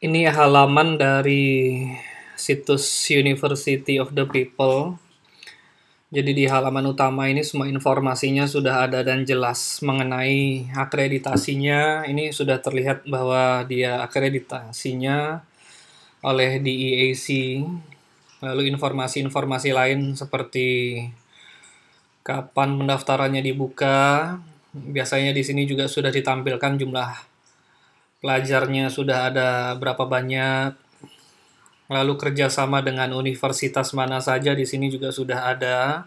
Ini halaman dari situs University of the People. Jadi di halaman utama ini semua informasinya sudah ada dan jelas mengenai akreditasinya. Ini sudah terlihat bahwa dia akreditasinya oleh DEAC. Lalu informasi-informasi lain seperti kapan pendaftarannya dibuka. Biasanya di sini juga sudah ditampilkan jumlah pelajarnya sudah ada berapa banyak. Lalu kerjasama dengan universitas mana saja di sini juga sudah ada.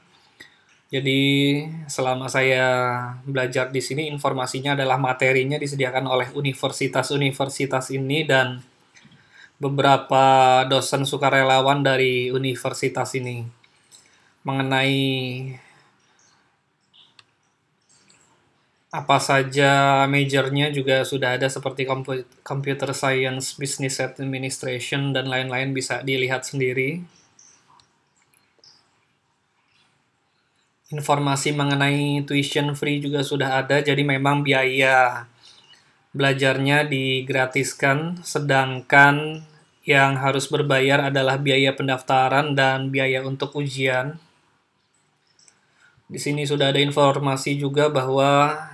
Jadi selama saya belajar di sini informasinya adalah materinya disediakan oleh universitas-universitas ini dan beberapa dosen sukarelawan dari universitas ini mengenai apa saja majornya juga sudah ada seperti computer science, business administration, dan lain-lain bisa dilihat sendiri. Informasi mengenai tuition free juga sudah ada, jadi memang biaya belajarnya digratiskan, sedangkan yang harus berbayar adalah biaya pendaftaran dan biaya untuk ujian. Di sini sudah ada informasi juga bahwa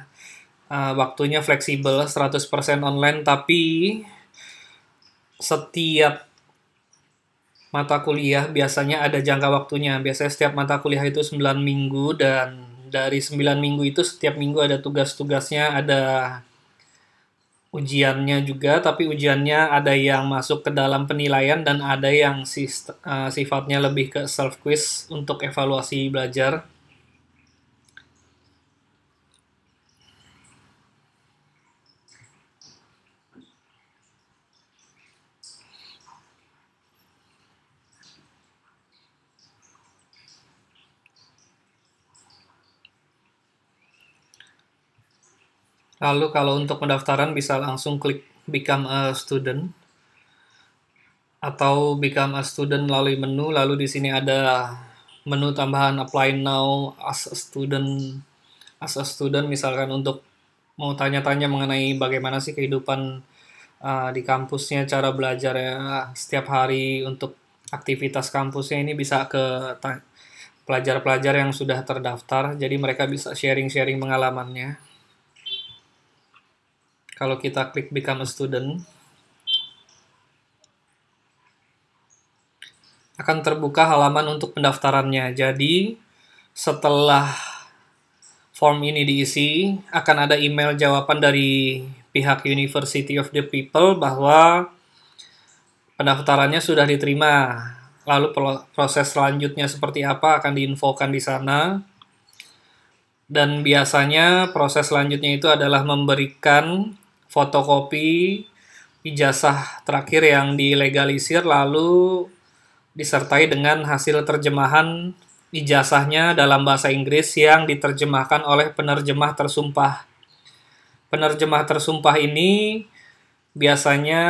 waktunya fleksibel, 100% online, tapi setiap mata kuliah biasanya ada jangka waktunya. Biasanya setiap mata kuliah itu 9 minggu, dan dari 9 minggu itu setiap minggu ada tugas-tugasnya, ada ujiannya juga, tapi ujiannya ada yang masuk ke dalam penilaian dan ada yang sifatnya lebih ke self-quiz untuk evaluasi belajar. Lalu kalau untuk pendaftaran bisa langsung klik Become a Student atau Become a Student melalui menu. Lalu di sini ada menu tambahan Apply Now as a Student. As a Student misalkan untuk mau tanya-tanya mengenai bagaimana sih kehidupan di kampusnya, cara belajar ya setiap hari, untuk aktivitas kampusnya, ini bisa ke pelajar-pelajar yang sudah terdaftar. Jadi mereka bisa sharing-sharing pengalamannya. Kalau kita klik Become a Student, akan terbuka halaman untuk pendaftarannya. Jadi, setelah form ini diisi, akan ada email jawaban dari pihak University of the People bahwa pendaftarannya sudah diterima. Lalu proses selanjutnya seperti apa akan diinfokan di sana. Dan biasanya proses selanjutnya itu adalah memberikan fotokopi ijazah terakhir yang dilegalisir, lalu disertai dengan hasil terjemahan ijazahnya dalam bahasa Inggris yang diterjemahkan oleh penerjemah tersumpah. Penerjemah tersumpah ini biasanya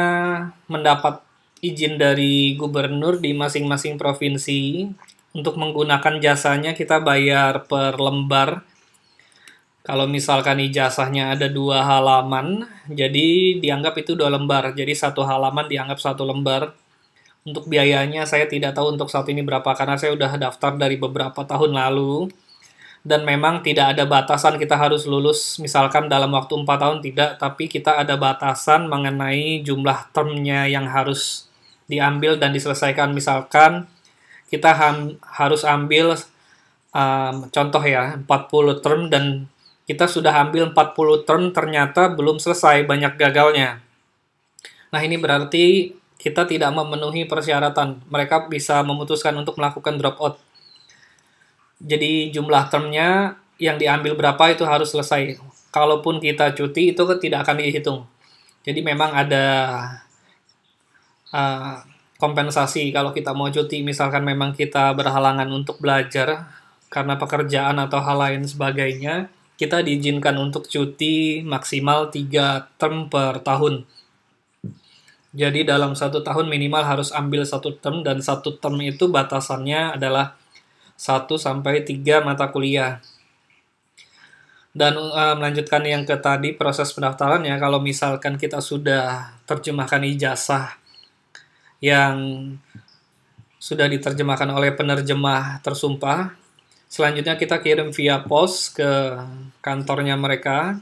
mendapat izin dari gubernur di masing-masing provinsi. Untuk menggunakan jasanya kita bayar per lembar. Kalau misalkan ijazahnya ada 2 halaman, jadi dianggap itu 2 lembar. Jadi 1 halaman dianggap 1 lembar. Untuk biayanya saya tidak tahu untuk saat ini berapa, karena saya udah daftar dari beberapa tahun lalu. Dan memang tidak ada batasan kita harus lulus misalkan dalam waktu 4 tahun, tidak. Tapi kita ada batasan mengenai jumlah termnya yang harus diambil dan diselesaikan. Misalkan kita harus ambil contoh ya, 40 term, dan kita sudah ambil 40 term, ternyata belum selesai, banyak gagalnya. Nah, ini berarti kita tidak memenuhi persyaratan. Mereka bisa memutuskan untuk melakukan dropout. Jadi jumlah termnya yang diambil berapa itu harus selesai. Kalaupun kita cuti, itu tidak akan dihitung. Jadi memang ada kompensasi kalau kita mau cuti. Misalkan memang kita berhalangan untuk belajar karena pekerjaan atau hal lain sebagainya, kita diizinkan untuk cuti maksimal 3 term per tahun. Jadi dalam 1 tahun minimal harus ambil 1 term, dan 1 term itu batasannya adalah 1-3 mata kuliah. Dan melanjutkan yang ke tadi proses pendaftarannya, kalau misalkan kita sudah terjemahkan ijazah yang sudah diterjemahkan oleh penerjemah tersumpah, selanjutnya kita kirim via pos ke kantornya mereka.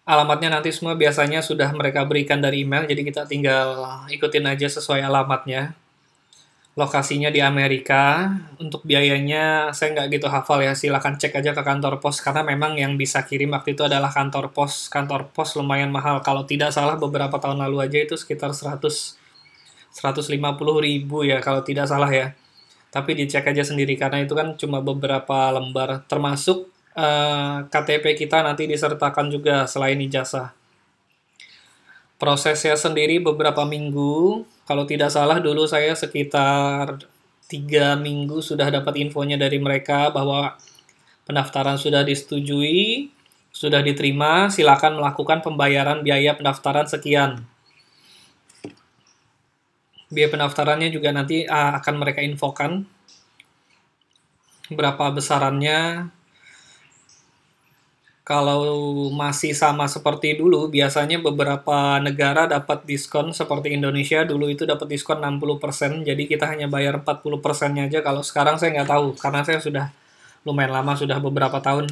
Alamatnya nanti semua biasanya sudah mereka berikan dari email, jadi kita tinggal ikutin aja sesuai alamatnya. Lokasinya di Amerika. Untuk biayanya saya nggak gitu hafal ya, silahkan cek aja ke kantor pos, karena memang yang bisa kirim waktu itu adalah kantor pos. Kantor pos lumayan mahal, kalau tidak salah beberapa tahun lalu aja itu sekitar 150.000 ya kalau tidak salah ya. Tapi dicek aja sendiri karena itu kan cuma beberapa lembar, termasuk KTP kita nanti disertakan juga selain ijazah. Prosesnya sendiri beberapa minggu, kalau tidak salah dulu saya sekitar 3 minggu sudah dapat infonya dari mereka bahwa pendaftaran sudah disetujui, sudah diterima, silakan melakukan pembayaran biaya pendaftaran sekian. Biaya pendaftarannya juga nanti akan mereka infokan berapa besarannya. Kalau masih sama seperti dulu, biasanya beberapa negara dapat diskon seperti Indonesia, dulu itu dapat diskon 60%, jadi kita hanya bayar 40%-nya aja. Kalau sekarang saya nggak tahu, karena saya sudah lumayan lama, sudah beberapa tahun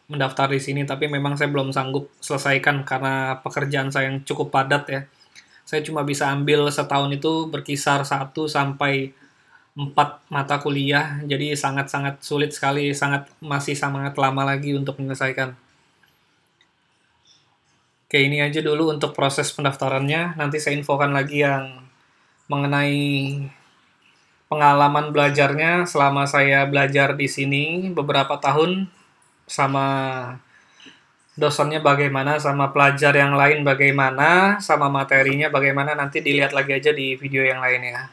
mendaftar di sini, tapi memang saya belum sanggup selesaikan karena pekerjaan saya yang cukup padat ya. Saya cuma bisa ambil setahun itu berkisar 1 sampai 4 mata kuliah, jadi sangat-sangat sulit sekali, masih sangat lama lagi untuk menyelesaikan. Oke, ini aja dulu untuk proses pendaftarannya. Nanti saya infokan lagi yang mengenai pengalaman belajarnya selama saya belajar di sini beberapa tahun, sama dosennya bagaimana, sama pelajar yang lain bagaimana, sama materinya bagaimana, nanti dilihat lagi aja di video yang lainnya.